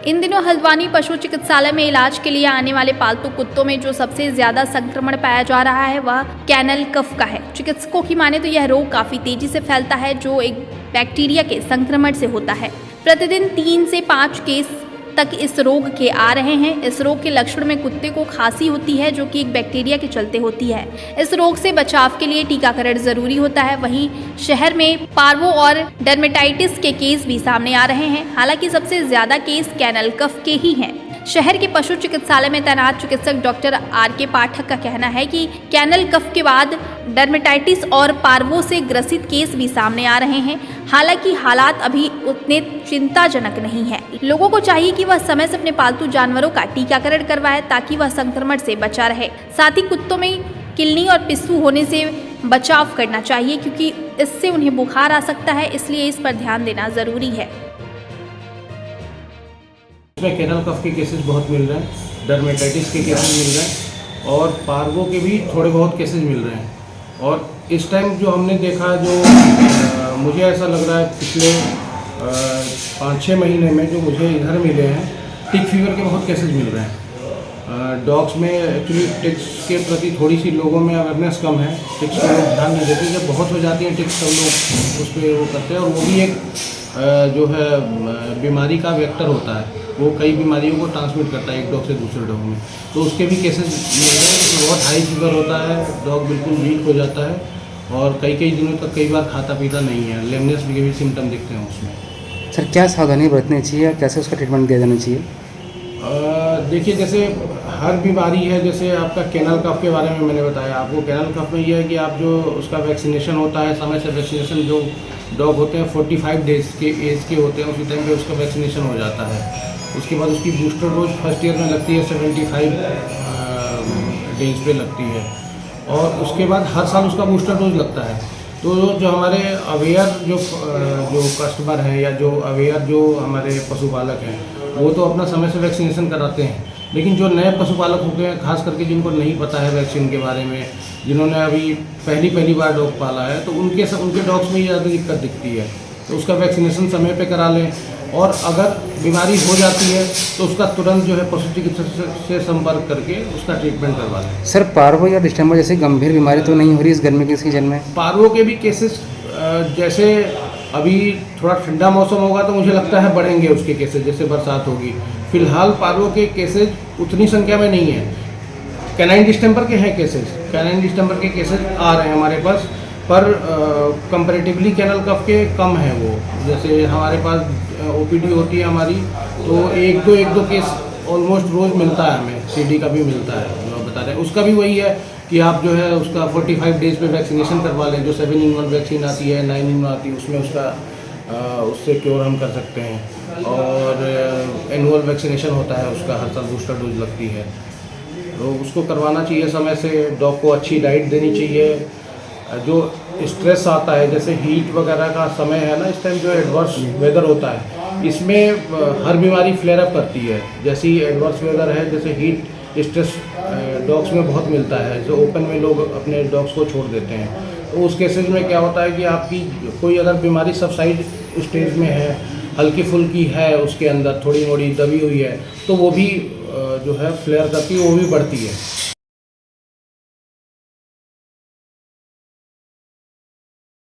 इन दिनों हल्द्वानी पशु चिकित्सालय में इलाज के लिए आने वाले पालतू कुत्तों में जो सबसे ज्यादा संक्रमण पाया जा रहा है वह कैनल कफ का है। चिकित्सकों की माने तो यह रोग काफी तेजी से फैलता है जो एक बैक्टीरिया के संक्रमण से होता है। प्रतिदिन 3 से 5 केस तक इस रोग के आ रहे हैं। इस रोग के लक्षण में कुत्ते को खांसी होती है जो कि एक बैक्टीरिया के चलते होती है। इस रोग से बचाव के लिए टीकाकरण जरूरी होता है। वहीं शहर में पार्वो और डर्मेटाइटिस के केस भी सामने आ रहे हैं। हालांकि सबसे ज्यादा केस कैनल कफ के ही हैं। शहर के पशु चिकित्सालय में तैनात चिकित्सक डॉक्टर आर.के. पाठक का कहना है कि कैनल कफ के बाद डर्मेटाइटिस और पार्वो से ग्रसित केस भी सामने आ रहे हैं। हालांकि हालात अभी उतने चिंताजनक नहीं है। लोगों को चाहिए कि वह समय से अपने पालतू जानवरों का टीकाकरण करवाए ताकि वह संक्रमण से बचा रहे। साथ ही कुत्तों में किलनी और पिस्सू होने से बचाव करना चाहिए क्योंकि इससे उन्हें बुखार आ सकता है, इसलिए इस पर ध्यान देना जरूरी है। इसमें कैनल कफ के केसेस बहुत मिल रहे हैं, डर्मेटाइटिस के केसेस मिल रहे हैं और पार्वो के भी थोड़े बहुत केसेस मिल रहे हैं। और इस टाइम जो हमने देखा मुझे ऐसा लग रहा है पिछले 5-6 महीने में जो मुझे इधर मिले हैं टिक फीवर के बहुत केसेस मिल रहे हैं। डॉग्स में एक्चुअली टिक्स के प्रति थोड़ी सी लोगों में अवेयरनेस कम है। टिक्स पर लोग ध्यान नहीं देते, जब बहुत हो जाती हैं टिक्स सब लोग उस पर वो करते हैं और वो भी एक जो है बीमारी का वेक्टर होता है। वो कई बीमारियों को ट्रांसमिट करता है एक डॉग से दूसरे डॉग में। तो उसके भी केसेस मिल रहे हैं कि बहुत हाई फीवर होता है, डॉग बिल्कुल वीक हो जाता है और कई दिनों तक कई बार खाता पीता नहीं है। लेमनेस के भी सिम्टम दिखते हैं उसमें। सर क्या सावधानी बरतनी चाहिए, कैसे उसका ट्रीटमेंट दिया जाना चाहिए? देखिए, जैसे हर बीमारी है, जैसे आपका कैनल कफ के बारे में मैंने बताया आपको। कैनल कफ में यह है कि आप जो उसका वैक्सीनेशन होता है समय से वैक्सीनेशन, जो डॉग होते हैं 45 डेज के एज के होते हैं उसी टाइम पे उसका वैक्सीनेशन हो जाता है। उसके बाद उसकी बूस्टर डोज फर्स्ट ईयर में लगती है, 75 डेज पे लगती है और उसके बाद हर साल उसका बूस्टर डोज लगता है। तो जो हमारे अवेयर जो कस्टमर हैं या जो अवेयर जो हमारे पशुपालक हैं वो तो अपना समय से वैक्सीनेशन कराते हैं, लेकिन जो नए पशुपालक होते हैं खास करके जिनको नहीं पता है वैक्सीन के बारे में, जिन्होंने अभी पहली बार डॉग पाला है, तो उनके डॉग्स में ये ज़्यादा दिक्कत दिखती है। तो उसका वैक्सीनेशन समय पे करा लें और अगर बीमारी हो जाती है तो उसका तुरंत जो है पशु चिकित्सक से संपर्क करके उसका ट्रीटमेंट करवा लें। सर पार्वो या डिस्टेंबर जैसी गंभीर बीमारी तो नहीं हो रही इस गर्मी के सीजन में? पार्वो के भी केसेस जैसे अभी थोड़ा ठंडा मौसम होगा तो मुझे लगता है बढ़ेंगे उसके केसेस, जैसे बरसात होगी। फिलहाल पार्वो के केसेस उतनी संख्या में नहीं है। कैनाइन डिस्टेंपर के हैं केसेस, कैनाइन डिस्टेंपर के केसेस आ रहे हैं हमारे पास, पर कंपैरेटिवली कैनल कफ के कम है वो। जैसे हमारे पास ओपीडी होती है हमारी, तो एक दो केस ऑलमोस्ट रोज़ मिलता है हमें। सीडी का भी मिलता है जो आप बता रहे हैं, उसका भी वही है कि आप जो है उसका 45 डेज पे वैक्सीनेशन करवा लें। जो 7-in-1 वैक्सीन आती है, 9-in-1 आती है, उसमें उससे क्योर हम कर सकते हैं। और एनुअल वैक्सीनेशन होता है उसका, हर साल बूस्टर डोज लगती है, तो उसको करवाना चाहिए समय से। डॉग को अच्छी डाइट देनी चाहिए। जो स्ट्रेस आता है जैसे हीट वगैरह का समय है ना, इस टाइम जो एडवर्स वेदर होता है इसमें हर बीमारी फ्लेयर अप करती है। जैसे ही एडवर्स वेदर है, जैसे हीट स्ट्रेस डॉग्स में बहुत मिलता है, जो ओपन में लोग अपने डॉग्स को छोड़ देते हैं। तो उस केसेस में क्या होता है कि आपकी कोई अगर बीमारी सबसाइड स्टेज में है, हल्की फुल्की है, उसके अंदर थोड़ी मोड़ी दबी हुई है, तो वो भी जो है फ्लेयर करती है, वो भी बढ़ती है।